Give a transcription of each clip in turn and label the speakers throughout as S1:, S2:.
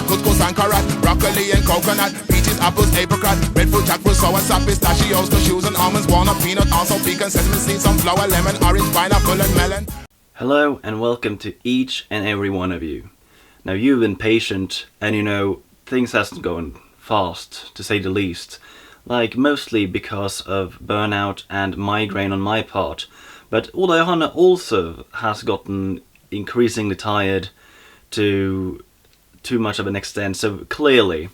S1: couscous and carrot, broccoli and coconut, peaches, apples, apricot, breadfruit, jackfruit, sour sap, pistachios, cashews and almonds, walnut, peanut, also pecan, sesame seeds, sunflower, lemon, orange, pineapple and melon.
S2: Hello and welcome to each and every one of you. Now you've been patient and you know things hasn't gone fast to say the least, like mostly because of burnout and migraine on my part, but Ola also has gotten increasingly tired to too much of an extent, so clearly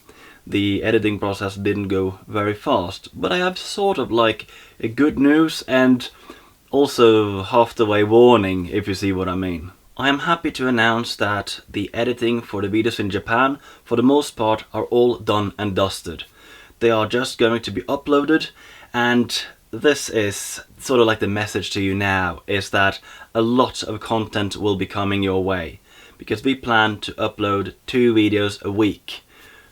S2: the editing process didn't go very fast. But I have sort of like a good news and also half the way warning, if you see what I mean. I am happy to announce that the editing for the videos in Japan, for the most part, are all done and dusted. They are just going to be uploaded, and this is sort of like the message to you now, is that a lot of content will be coming your way, because we plan to upload 2 videos a week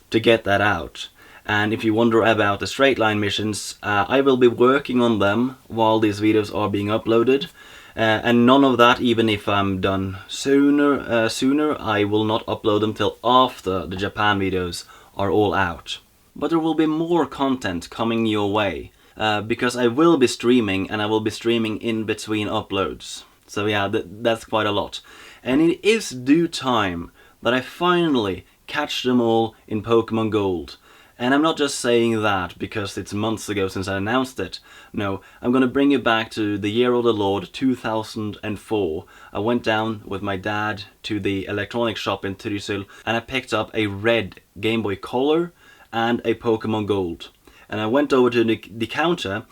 S2: to get that out. And if you wonder about the straight line missions, I will be working on them while these videos are being uploaded. And none of that, even if I'm done sooner, I will not upload them till after the Japan videos are all out. But there will be more content coming your way, because I will be streaming, and I will be streaming in between uploads. So yeah, that's quite a lot. And it is due time that I finally catch them all in Pokémon Gold. And I'm not just saying that because it's months ago since I announced it. No, I'm gonna bring you back to the year of the Lord 2004. I went down with my dad to the electronics shop in Trysil and I picked up a red Game Boy Color and a Pokémon Gold. And I went over to the counter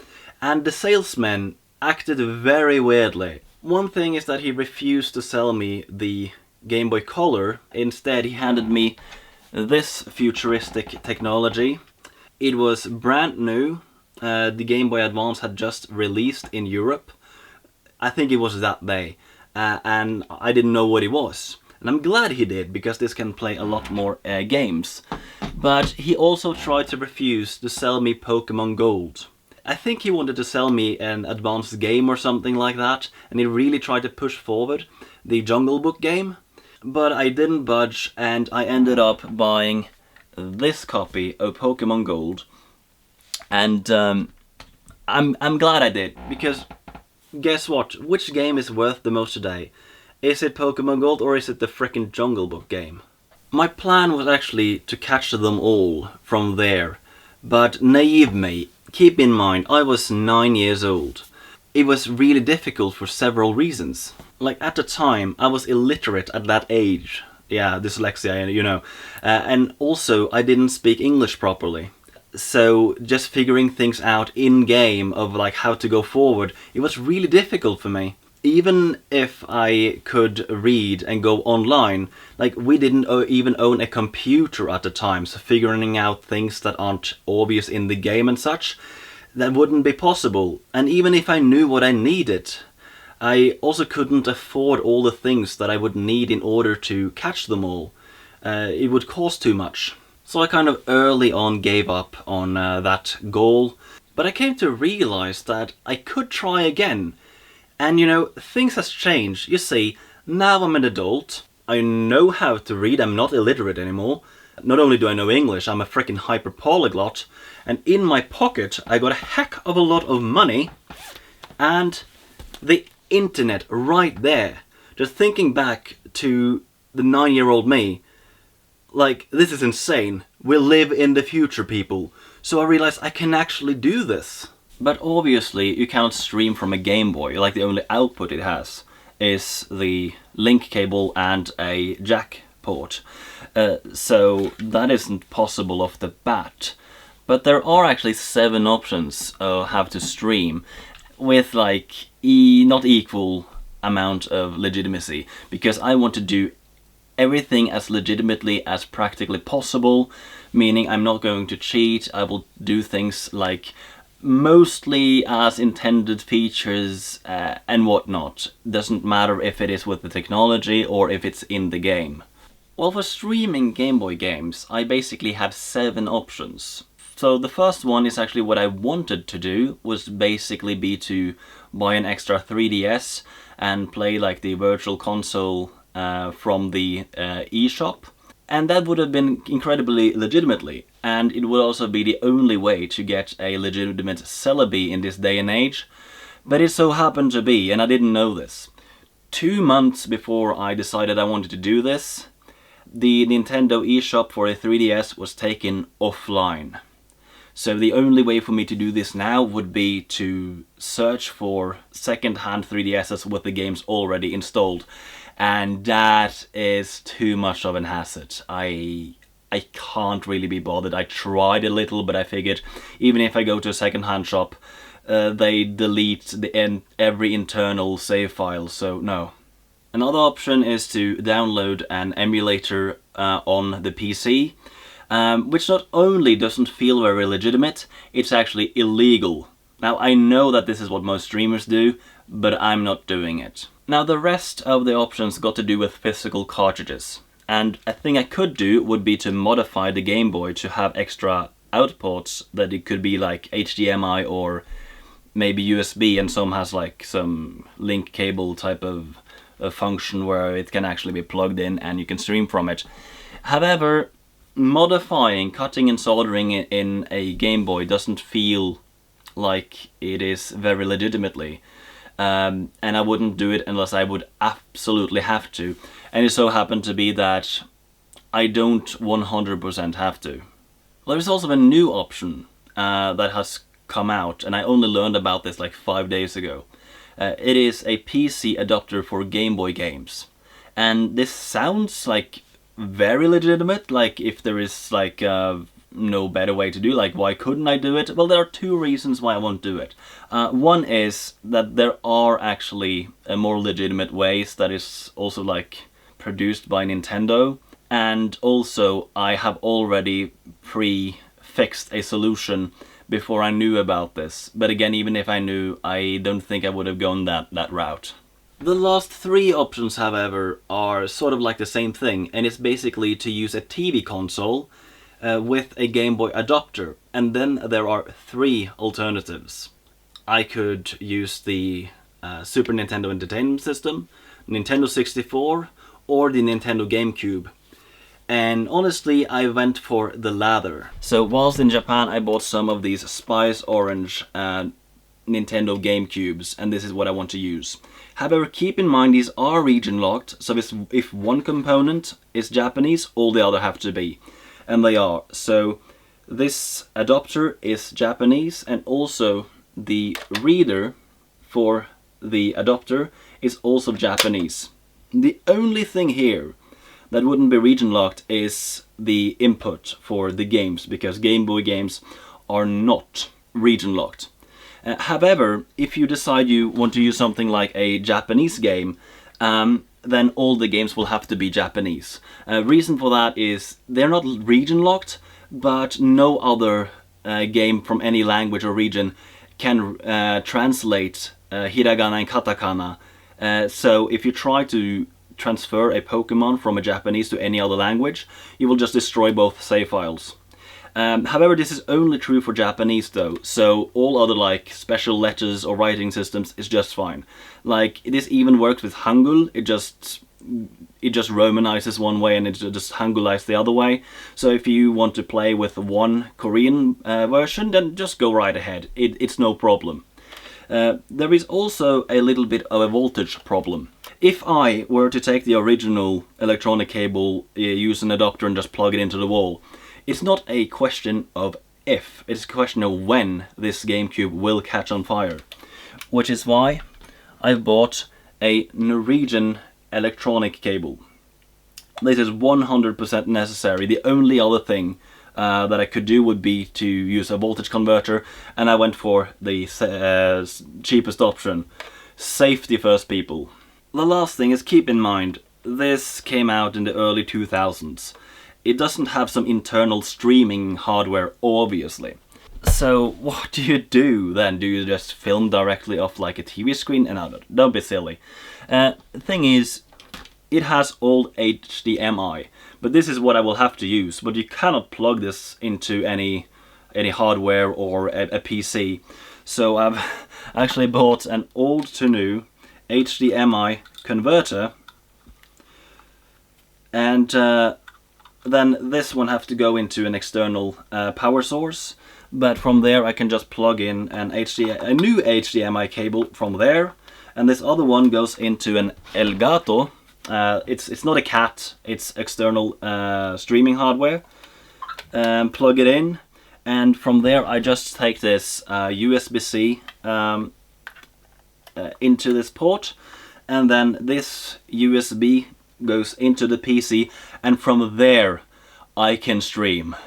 S2: and the salesman acted very weirdly. One thing is that he refused to sell me the Game Boy Color. Instead, he handed me this futuristic technology. It was brand new. The Game Boy Advance had just released in Europe. I think it was that day. And I didn't know what it was. And I'm glad he did, because this can play a lot more games. But he also tried to refuse to sell me Pokémon Gold. I think he wanted to sell me an advanced game or something like that, and he really tried to push forward the Jungle Book game. But I didn't budge, and I ended up buying this copy of Pokémon Gold. And I'm glad I did, because guess what? Which game is worth the most today? Is it Pokémon Gold or is it the frickin' Jungle Book game? My plan was actually to catch them all from there, but naive me, keep in mind I was 9 years old. It was really difficult for several reasons. Like at the time, I was illiterate at that age. Yeah, dyslexia, you know. And also, I didn't speak English properly. So just figuring things out in-game of like how to go forward, it was really difficult for me. Even if I could read and go online, like we didn't even own a computer at the time, so figuring out things that aren't obvious in the game and such, that wouldn't be possible. And even if I knew what I needed, I also couldn't afford all the things that I would need in order to catch them all. It would cost too much. So I kind of early on gave up on that goal. But I came to realize that I could try again. And you know, things has changed. You see, now I'm an adult. I know how to read. I'm not illiterate anymore. Not only do I know English, I'm a freaking hyper polyglot. And in my pocket, I got a heck of a lot of money. And the internet right there. Just thinking back to the 9-year-old me, like, this is insane. We live in the future, people. So I realized I can actually do this. But obviously you cannot stream from a Game Boy, like the only output it has is the link cable and a jack port. So that isn't possible off the bat. But there are actually 7 options of how to stream, with like not equal amount of legitimacy, because I want to do everything as legitimately as practically possible, meaning I'm not going to cheat. I will do things like mostly as intended features and whatnot. Doesn't matter if it is with the technology or if it's in the game. Well, for streaming Game Boy games, I basically had 7 options. So the first one is actually what I wanted to do, was basically be to buy an extra 3DS and play like the virtual console from the eShop. And that would have been incredibly legitimately, and it would also be the only way to get a legitimate Celebi in this day and age. But it so happened to be, and I didn't know this, 2 months before I decided I wanted to do this, the Nintendo eShop for a 3DS was taken offline. So the only way for me to do this now would be to search for second-hand 3DSs with the games already installed. And that is too much of an hassle. I can't really be bothered. I tried a little, but I figured even if I go to a second-hand shop, they delete every internal save file, so no. Another option is to download an emulator on the PC, which not only doesn't feel very legitimate, it's actually illegal. Now, I know that this is what most streamers do, but I'm not doing it. Now, the rest of the options got to do with physical cartridges. And a thing I could do would be to modify the Game Boy to have extra outports, that it could be like HDMI or maybe USB, and some has like some link cable type of function where it can actually be plugged in and you can stream from it. However, modifying, cutting and soldering it in a Game Boy doesn't feel like it is very legitimately. And I wouldn't do it unless I would absolutely have to. And it so happened to be that I don't 100% have to. Well, there's also a new option that has come out, and I only learned about this like 5 days ago. It is a PC adapter for Game Boy games. And this sounds like very legitimate, like if there is like no better way to do, like why couldn't I do it? Well, there are two reasons why I won't do it. One is that there are actually more legitimate ways that is also like produced by Nintendo, and also I have already pre-fixed a solution before I knew about this. But again, even if I knew, I don't think I would have gone that route. The last three options, however, are sort of like the same thing, and it's basically to use a TV console with a Game Boy adapter. And then there are three alternatives. I could use the Super Nintendo Entertainment System, Nintendo 64, or the Nintendo GameCube. And honestly, I went for the latter. So whilst in Japan, I bought some of these Spice Orange Nintendo GameCubes, and this is what I want to use. However, keep in mind these are region locked, so if one component is Japanese, all the other have to be. And they are. So this adapter is Japanese, and also the reader for the adapter is also Japanese. The only thing here that wouldn't be region locked is the input for the games, because Game Boy games are not region locked. However, if you decide you want to use something like a Japanese game, then all the games will have to be Japanese. Reason for that is they're not region locked, but no other game from any language or region can translate hiragana and katakana. So if you try to transfer a Pokémon from a Japanese to any other language, you will just destroy both save files. However, this is only true for Japanese though, so all other like special letters or writing systems is just fine. Like, this even works with Hangul. It just romanizes one way and it just Hangulizes the other way. So if you want to play with one Korean version, then just go right ahead. It's no problem. There is also a little bit of a voltage problem. If I were to take the original electronic cable, use an adapter and just plug it into the wall, it's not a question of if, it's a question of when this GameCube will catch on fire. Which is why I've bought a Norwegian electronic cable. This is 100% necessary. The only other thing that I could do would be to use a voltage converter, and I went for the cheapest option. Safety first, people. The last thing is, keep in mind, this came out in the early 2000s. It doesn't have some internal streaming hardware, obviously. So what do you do then? Do you just film directly off like a TV screen? And don't be silly. The thing is, it has old HDMI, but this is what I will have to use. But you cannot plug this into any hardware or a PC. So I've actually bought an old to new HDMI converter, and then this one have to go into an external power source. But from there I can just plug in a new HDMI cable from there, and this other one goes into an Elgato. It's not a cat, it's external streaming hardware. Plug it in, and from there I just take this USB-C into this port, and then this USB goes into the PC, and from there I can stream.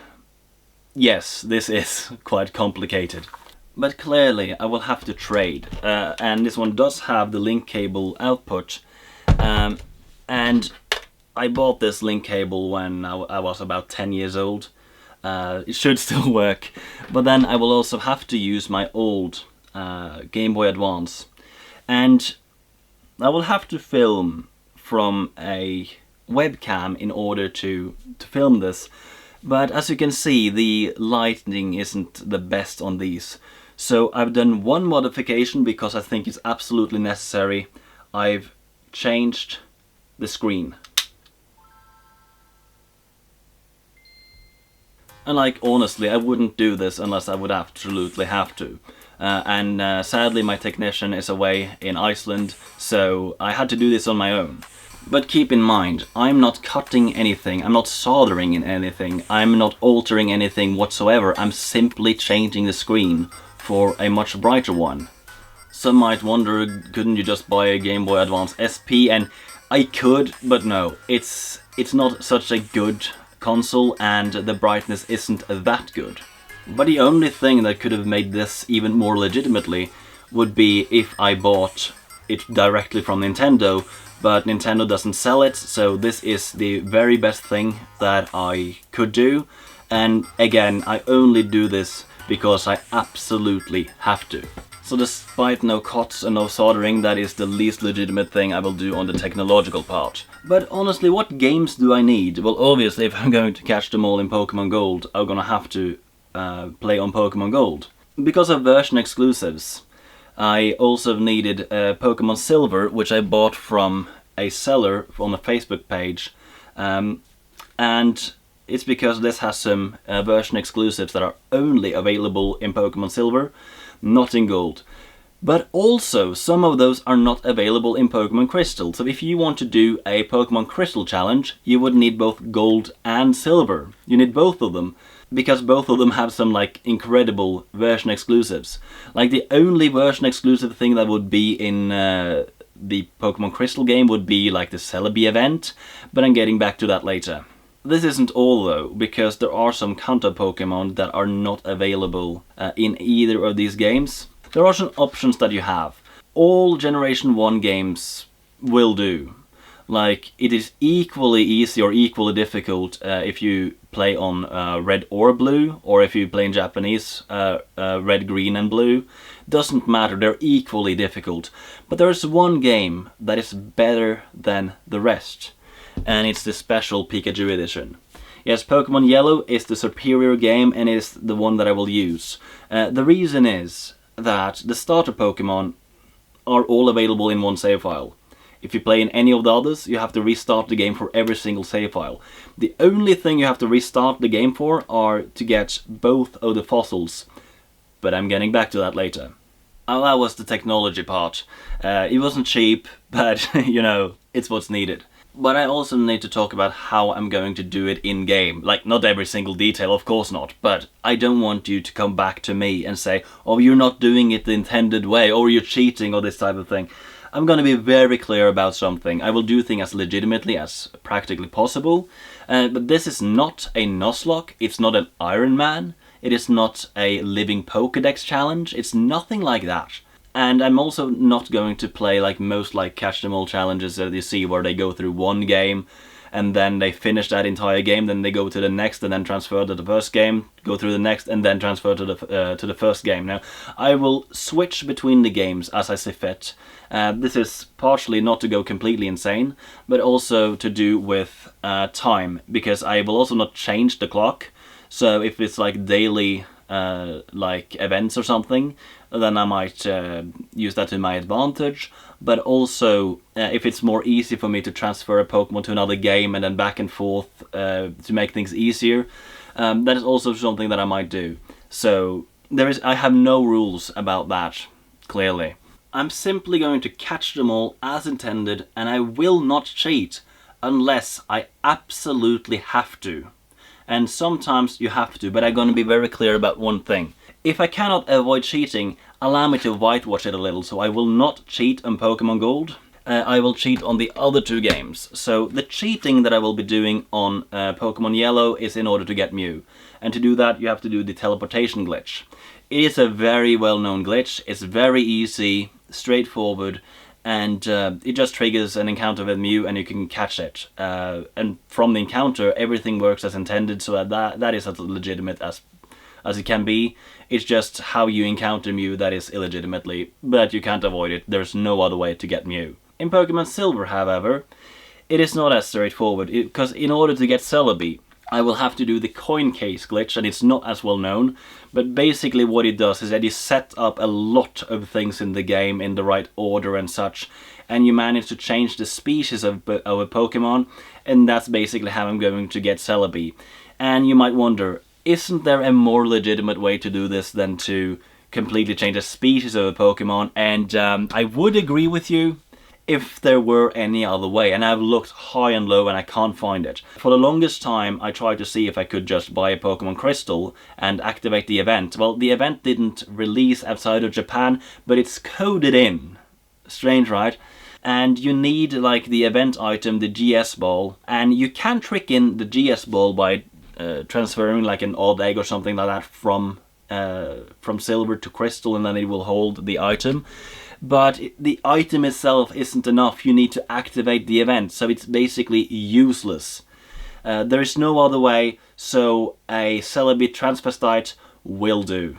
S2: Yes, this is quite complicated. But clearly I will have to trade, and this one does have the link cable output, and I bought this link cable when I was about 10 years old. It should still work, but then I will also have to use my old Game Boy Advance, and I will have to film from a webcam in order to film this. But as you can see, the lighting isn't the best on these. So I've done one modification because I think it's absolutely necessary. I've changed the screen. And like, honestly, I wouldn't do this unless I would absolutely have to. Sadly my technician is away in Iceland, so I had to do this on my own. But keep in mind, I'm not cutting anything, I'm not soldering in anything, I'm not altering anything whatsoever, I'm simply changing the screen for a much brighter one. Some might wonder, couldn't you just buy a Game Boy Advance SP? And I could, but no, it's not such a good console, and the brightness isn't that good. But the only thing that could have made this even more legitimately would be if I bought it directly from Nintendo, but Nintendo doesn't sell it, so this is the very best thing that I could do. And again, I only do this because I absolutely have to. So despite no cuts and no soldering, that is the least legitimate thing I will do on the technological part. But honestly, what games do I need? Well, obviously, if I'm going to catch them all in Pokémon Gold, I'm gonna have to play on Pokémon Gold. Because of version exclusives, I also needed Pokémon Silver, which I bought from a seller on a Facebook page, and it's because this has some version exclusives that are only available in Pokémon Silver, not in Gold. But also, some of those are not available in Pokémon Crystal, so if you want to do a Pokémon Crystal challenge, you would need both Gold and Silver. You need both of them, because both of them have some like incredible version exclusives. Like the only version exclusive thing that would be in the Pokémon Crystal game would be like the Celebi event, but I'm getting back to that later. This isn't all though, because there are some counter Pokémon that are not available in either of these games. There are some options that you have. All Generation 1 games will do. Like, it is equally easy or equally difficult if you play on red or blue, or if you play in Japanese, red, green and blue. Doesn't matter, they're equally difficult. But there is one game that is better than the rest, and it's the special Pikachu edition. Yes, Pokemon Yellow is the superior game and is the one that I will use. The reason is that the starter Pokemon are all available in one save file. If you play in any of the others, you have to restart the game for every single save file. The only thing you have to restart the game for are to get both of the fossils, but I'm getting back to that later. Oh, that was the technology part. It wasn't cheap, but you know, it's what's needed. But I also need to talk about how I'm going to do it in-game. Like, not every single detail, of course not, but I don't want you to come back to me and say, oh, you're not doing it the intended way, or you're cheating, or this type of thing. I'm gonna be very clear about something. I will do things as legitimately as practically possible, but this is not a Nuzlocke, it's not an Iron Man, it is not a living Pokédex challenge, it's nothing like that. And I'm also not going to play like most like catch them all challenges that you see where they go through one game and then they finish that entire game, then they go to the next and then transfer to the first game, go through the next and then transfer to the first game. Now, I will switch between the games as I see fit. This is partially not to go completely insane, but also to do with time, because I will also not change the clock. So if it's like daily like events or something, then I might use that to my advantage. But also, if it's more easy for me to transfer a Pokemon to another game and then back and forth to make things easier, that is also something that I might do. So I have no rules about that, clearly. I'm simply going to catch them all as intended, and I will not cheat unless I absolutely have to. And sometimes you have to, but I'm going to be very clear about one thing. If I cannot avoid cheating, allow me to whitewash it a little, so I will not cheat on Pokemon Gold. I will cheat on the other 2 games. So the cheating that I will be doing on Pokemon Yellow is in order to get Mew. And to do that, you have to do the teleportation glitch. It is a very well-known glitch. It's very easy, straightforward, and it just triggers an encounter with Mew and you can catch it. And from the encounter, everything works as intended, so that is as legitimate as it can be. It's just how you encounter Mew that is illegitimately, but you can't avoid it. There's no other way to get Mew. In Pokemon Silver, however, it is not as straightforward, because in order to get Celebi, I will have to do the coin case glitch, and it's not as well known, but basically what it does is that you set up a lot of things in the game in the right order and such, and you manage to change the species of a Pokemon, and that's basically how I'm going to get Celebi. And you might wonder, isn't there a more legitimate way to do this than to completely change the species of a Pokemon? And I would agree with you if there were any other way, and I've looked high and low and I can't find it. For the longest time I tried to see if I could just buy a Pokemon Crystal and activate the event. Well, the event didn't release outside of Japan, but it's coded in. Strange, right? And you need like the event item, the GS ball, and you can trick in the GS ball by transferring like an odd egg or something like that from Silver to Crystal, and then it will hold the item. But the item itself isn't enough. You need to activate the event, so it's basically useless. There is no other way, so a Celebi transvestite will do.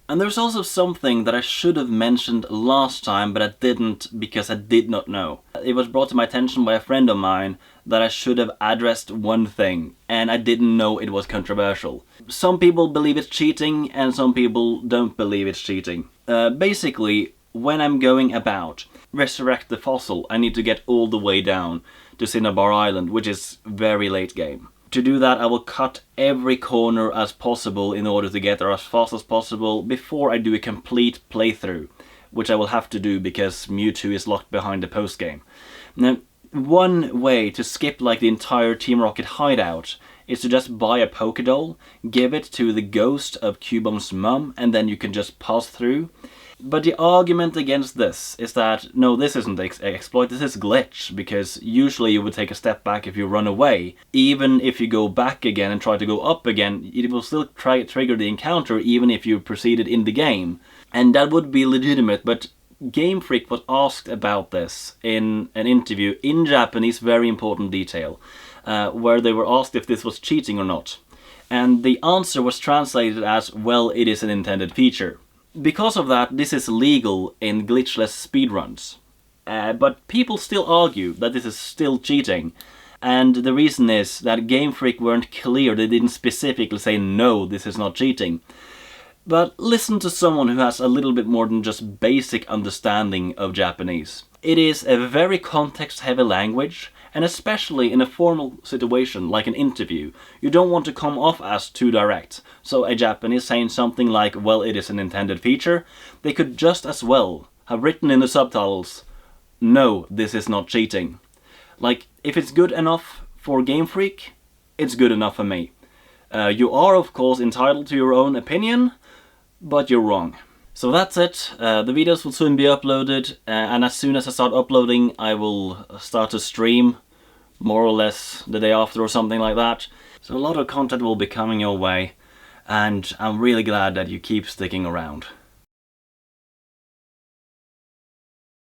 S2: And there's also something that I should have mentioned last time, but I didn't because I did not know. It was brought to my attention by a friend of mine that I should have addressed one thing, and I didn't know it was controversial. Some people believe it's cheating, and some people don't believe it's cheating. Basically, when I'm going about resurrect the fossil, I need to get all the way down to Cinnabar Island, which is very late game. To do that, I will cut every corner as possible in order to get there as fast as possible before I do a complete playthrough, which I will have to do because Mewtwo is locked behind the post-game. Now, one way to skip like the entire Team Rocket hideout is to just buy a Pokédoll, give it to the ghost of Cubom's mum, and then you can just pass through. But the argument against this is that, no, this isn't exploit, this is glitch, because usually you would take a step back if you run away. Even if you go back again and try to go up again, it will still trigger the encounter even if you proceeded in the game. And that would be legitimate, but Game Freak was asked about this in an interview in Japanese, very important detail, where they were asked if this was cheating or not. And the answer was translated as, well, it is an intended feature. Because of that, this is legal in glitchless speedruns. But people still argue that this is still cheating. And the reason is that Game Freak weren't clear, they didn't specifically say no, this is not cheating. But listen to someone who has a little bit more than just basic understanding of Japanese. It is a very context-heavy language, and especially in a formal situation like an interview, you don't want to come off as too direct. So a Japanese saying something like, well, it is an intended feature, they could just as well have written in the subtitles, no, this is not cheating. Like, if it's good enough for Game Freak, it's good enough for me. You are, of course, entitled to your own opinion, but you're wrong. So that's it. The videos will soon be uploaded, and as soon as I start uploading, I will start to stream, more or less the day after or something like that. So a lot of content will be coming your way, and I'm really glad that you keep sticking around.